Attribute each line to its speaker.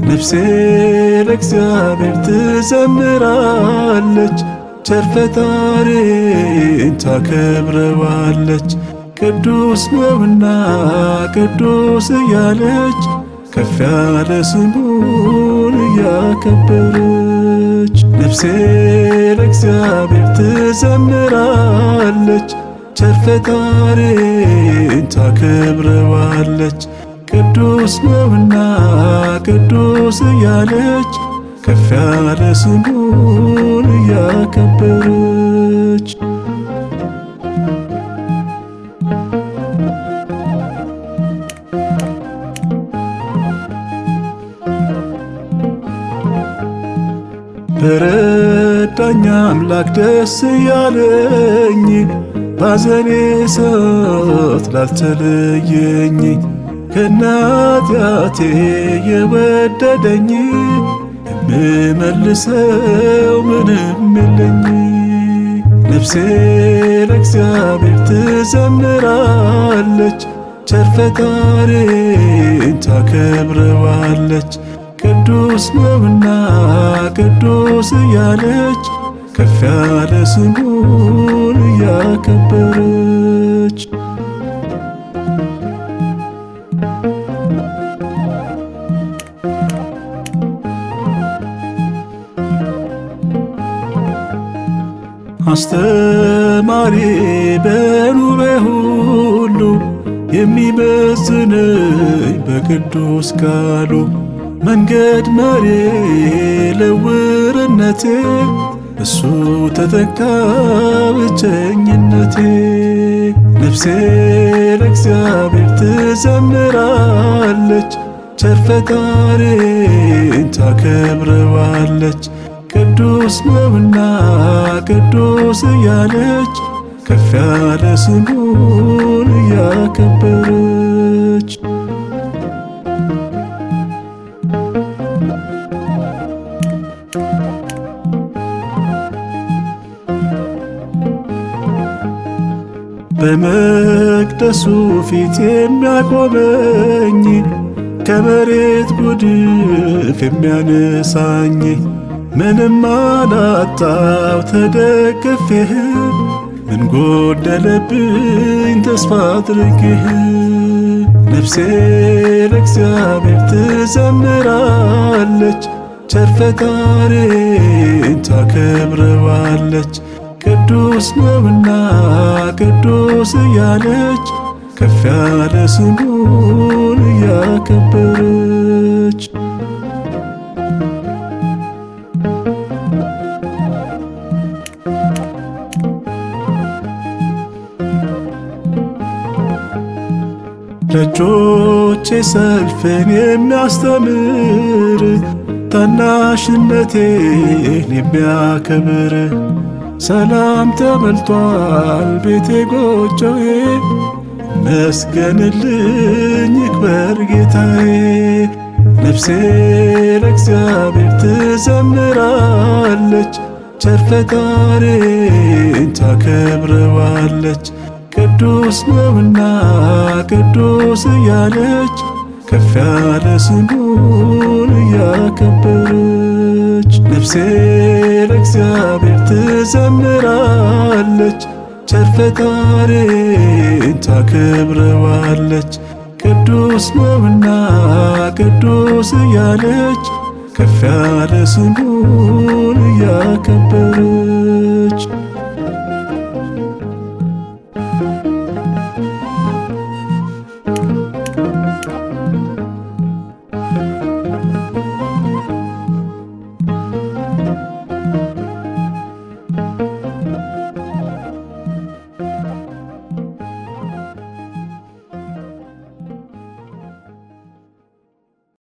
Speaker 1: ነፍሴ ለእግዚአብሔር ትዘምራለች፣ ቸር ፈጣሪን ታከብረዋለች። ቅዱስ ነውና ቅዱስ እያለች ከፍ ያለ ስሙን እያከበረች። ነፍሴ ለእግዚአብሔር ትዘምራለች፣ ቸር ፈጣሪን ታከብረዋለች። ቅዱስ ነውና ቅዱስ እያለች ከፍ ያለ ስሙን እያከበረች። በረዳኝ አምላክ ደስ እያለኝ ባዘኔ ሰዓት ላልተለየኝ ከናጢአቴ የወደደኝ የምመልሰው ምንም የለኝ። ነፍሴ ለእግዚአብሔር ትዘምራለች፣ ቸር ፈጣሪን ታከብረዋለች። ቅዱስ ነውና ቅዱስ እያለች ከፍ ያለ ስሙን እያከበረች። አስተማሪ በኑሮዬ ሁሉ የሚመዝነኝ በቅዱስ ቃሉ መንገድ መሪ ለውርነቴ እሱ ተተካ ብቸኝነቴ። ነፍሴ ለእግዚአብሔር ትዘምራለች፣ ቸር ፈጣሪን ታከብረዋለች። ቅዱስ ነውና ቅዱስ እያለች ከፍ ያለ ስሙን እያከበረች። በመቅደሱ ፊት የሚያቆመኝ ከመሬት ጉድፍ የሚያነሳኝ ምንም አላጣው ተደግፌህ ምን ጎደለብኝ ተስፋ አድርጌህ። ነፍሴ ለእግዚአብሔር ትዘምራለች፣ ቸር ፈጣሪን ታከብረዋለች። ቅዱስ ነውና ቅዱስ እያለች ከፍ ያለ ስሙን እያከበረች። ደጆቼ ሰልፍን የሚያስተምር ታናሽነቴን የሚያከብር ሰላም ተመልቷል ቤቴ ጎጆዬ መስገንልኝ ይክበር ጌታዬ። ነፍሴ ለእግዚአብሔር ትዘምራለች፣ ቸር ፈጣሪን ታከብረዋለች። ቅዱስ ነውና ቅዱስ እያለች ከፍ ያለ ስሙን እያከበረች። ነፍሴ ለእግዚአብሔር ትዘምራለች፣ ቸር ፈጣሪን ታከብረዋለች። ቅዱስ ነውና ቅዱስ እያለች ከፍ ያለ ስሙን እያከበረች።